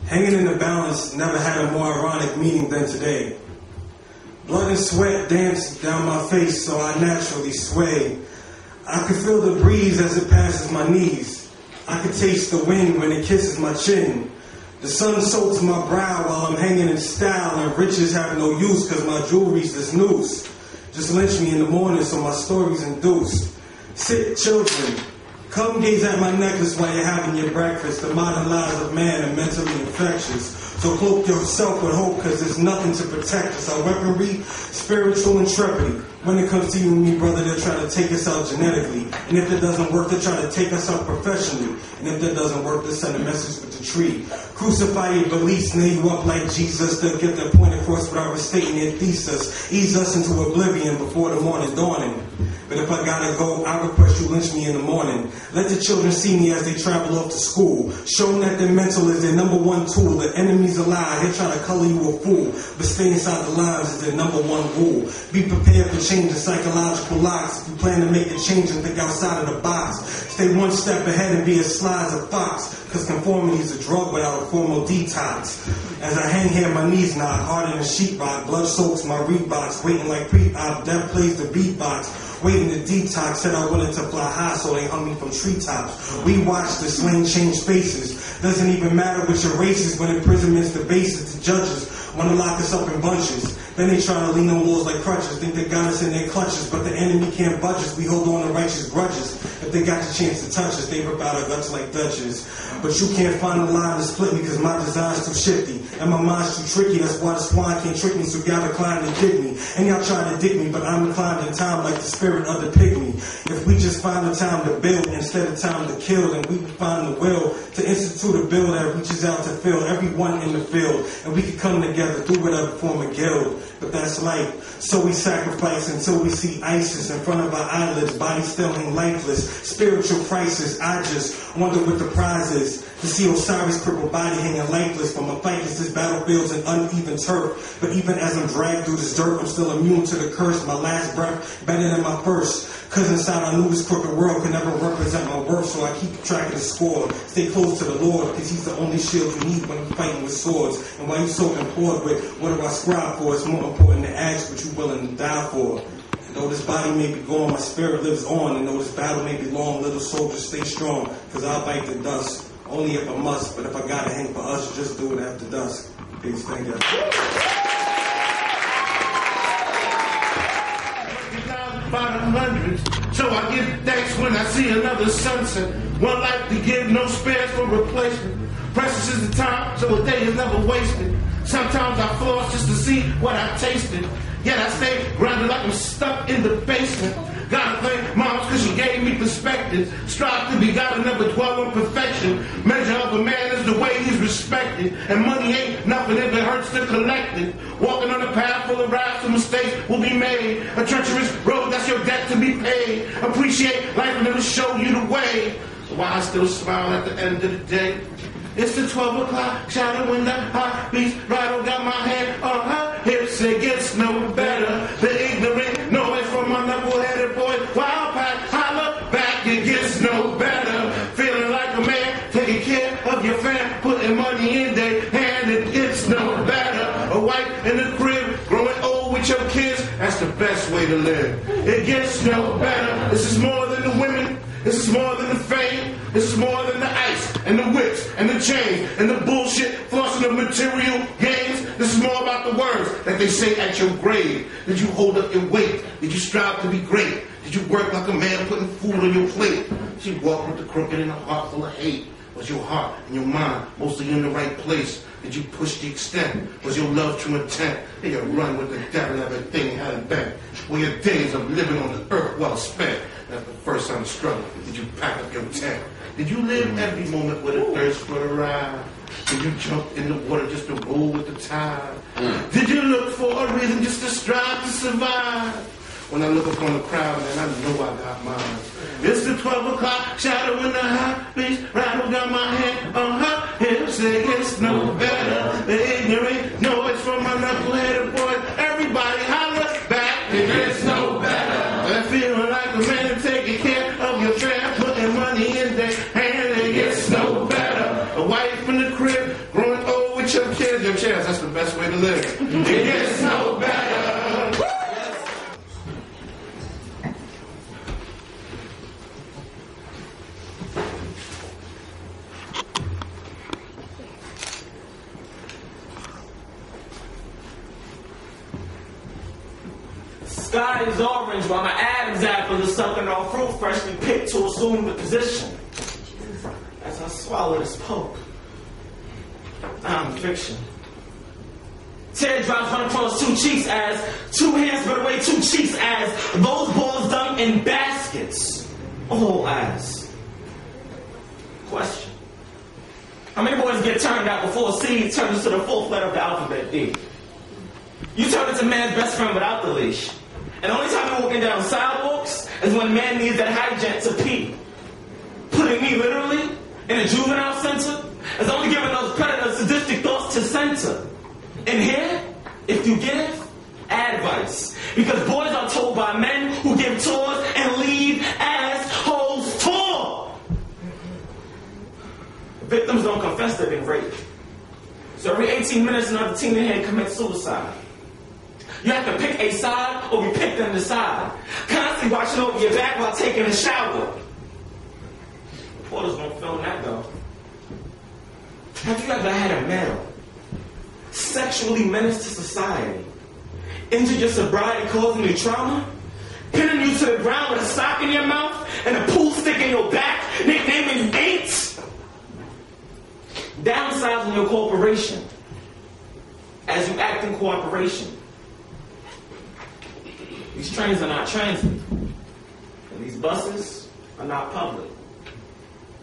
Hanging in the balance never had a more ironic meaning than today. Blood and sweat danced down my face, so I naturally sway. I could feel the breeze as it passes my knees. I could taste the wind when it kisses my chin. The sun soaks my brow while I'm hanging in style, and riches have no use cause my jewelry's this noose. Just lynch me in the morning so my story's induced. Sit, children, come gaze at my necklace while you're having your breakfast. The modern lies of man are mentally infectious. So cloak yourself with hope, cause there's nothing to protect us. Our weaponry, spiritual intrepidity. When it comes to you and me, brother, they're trying to take us out genetically. And if it doesn't work, they're trying to take us out professionally. And if that doesn't work, they send a message with the tree. Crucify your beliefs, nail you up like Jesus. They'll get their point across without restating their thesis. Ease us into oblivion before the morning dawning. But if I gotta go, I request you lynch me in the morning. Let the children see me as they travel off to school. Show them that their mental is their #1 tool. The enemy's a lie, they're trying to color you a fool. But stay inside the lines is their #1 rule. Be prepared for change in psychological locks. If you plan to make a change and think outside of the box, stay one step ahead and be as sly as a fox. Cause conformity is a drug without a formal detox. As I hang here, my knees knock harder than sheetrock. Blood soaks my Reeboks, waiting like pre-op. Death plays the beatbox. Waiting to detox, said I wanted to fly high so they hung me from treetops. We watched the slain change faces. Doesn't even matter which your race is when imprisonment's the basis. The judges want to lock us up in bunches. Then they try to lean on laws like crutches. Think they got us in their clutches, but the enemy can't budge us. We hold on to righteous grudges. If they got the chance to touch us, they rip out our guts like Dutches. But you can't find a line to split me, cause my design's too shifty. And my mind's too tricky, that's why the swine can't trick me. So y'all decline to dig me. And y'all try to dig me, but I'm inclined in time like the spirit of the pygmy. If we just find the time to build instead of time to kill, then we would find the will to institute a bill that reaches out to fill everyone in the field. And we could come together through whatever form of guild. But that's life. So we sacrifice until we see ISIS in front of our eyelids, bodies still hang lifeless. Spiritual crisis, I just wonder what the prize is. To see Osiris' crippled body hanging lifeless from a fight as this battlefield's an uneven turf. But even as I'm dragged through this dirt, I'm still immune to the curse. My last breath better than my first. Cause inside I knew this crooked world could never represent my worth. So I keep track of the score. Stay close to the Lord, cause he's the only shield you need when you're fighting with swords. And while you're so implored with what do I scribe for, it's more important to ask what you're willing to die for. And though this body may be gone, my spirit lives on. And though this battle may be long, little soldiers stay strong. Cause I'll bite the dust. Only if I must, but if I gotta hang for us, just do it after dusk. Peace, thank you. By the hundreds, so I give thanks when I see another sunset. One life to give, no spares for replacement. Precious is the time, so a day is never wasted. Sometimes I floss just to see what I tasted. Yet I stay grounded like I'm stuck in the basement. Gotta thank moms cause she gave me perspective. Strive to be God and never dwell on perfection. Measure of a man is the way he's respected. And money ain't nothing if it hurts to collect it. Walking on a path full of rafts and mistakes will be made. A treacherous road, that's your debt to be paid. Appreciate life and it'll show you the way. Why I still smile at the end of the day. It's the 12 o'clock shadow in the hot beats. Rattle got my hand on her hips. It gets no better. The ignorant noise from my knuckle-headed boy. Wild pack, holla back. It gets no better. Feeling like a man, taking care of your fam, putting money in their hand. It gets no better. A wife in the crib, growing old with your kids. That's the best way to live. It gets no better. This is more than the women. This is more than the fame. This is more than the ice and the whips and the chains and the bullshit flossing of material gains. This is more about the words that they say at your grave. Did you hold up your weight? Did you strive to be great? Did you work like a man putting food on your plate? Did you walk with the crooked and a heart full of hate? Was your heart and your mind mostly in the right place? Did you push the extent? Was your love true intent? Did you run with the devil, everything hadn't been? Were your days of living on the earth well spent? That's the first time of struggle. Did you pack up your tent? Did you live every moment with a thirst for the ride? Did you jump in the water just to roll with the tide? Did you look for a reason just to strive to survive? When I look up on the crowd, man, I know I got mine. It's the 12 o'clock shadow in the hot beach. Rattle got my hand on her hips. It gets no better. The ignorant noise from my knuckle-headed boy. Everybody holler back. It gets no better. I feel like a man taking care of your fam, putting money in their hand. It gets no better. A wife in the crib, growing old best way to live. It gets no better. Sky is orange while my Adam's apple is sucking on fruit freshly picked to assume the position. As I swallow this poke, I'm fiction. Teardrops run across two cheeks as two hands spread away two cheeks as those balls dunked in baskets. All as. Question. How many boys get turned out before C turns into the fourth letter of the alphabet D? You turn into man's best friend without the leash. And the only time you're walking down sidewalks is when man needs that hygiene to pee. Putting me literally in a juvenile center is only giving those predators sadistic thoughts to center. And here, if you give, advice. Because boys are told by men who give tours and leave assholes tore. Victims don't confess they've been raped. So every 18 minutes another teen in here commits suicide. You have to pick a side or be picked on the side. Constantly watching over your back while taking a shower. Reporters won't film that though. Have you ever had a male sexually menace to society, injured your sobriety, causing you trauma, pinning you to the ground with a sock in your mouth and a pool stick in your back, nicknaming you Gates? Downsizing your corporation as you act in cooperation. These trains are not transit, and these buses are not public.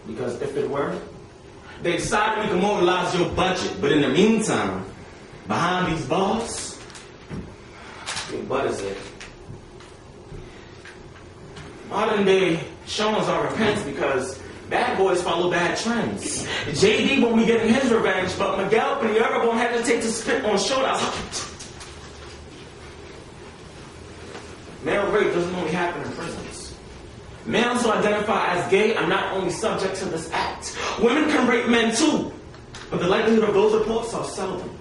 Because if it were, they decided we can mobilize your budget, but in the meantime, behind these bars, your butt is it. Modern day showings are repent because bad boys follow bad trends. JD won't be getting his revenge, but Miguel Pinheiro won't hesitate to spit on shoulders. Male rape doesn't only happen in prisons. Males who identify as gay are not only subject to this act. Women can rape men too, but the likelihood of those reports are seldom.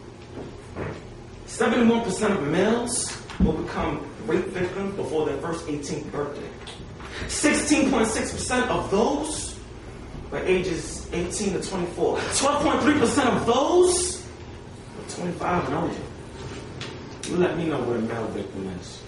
71% of males will become rape victims before their first 18th birthday. 16.6% of those were ages 18 to 24. 12.3% of those were 25 and older. You let me know what a male victim is.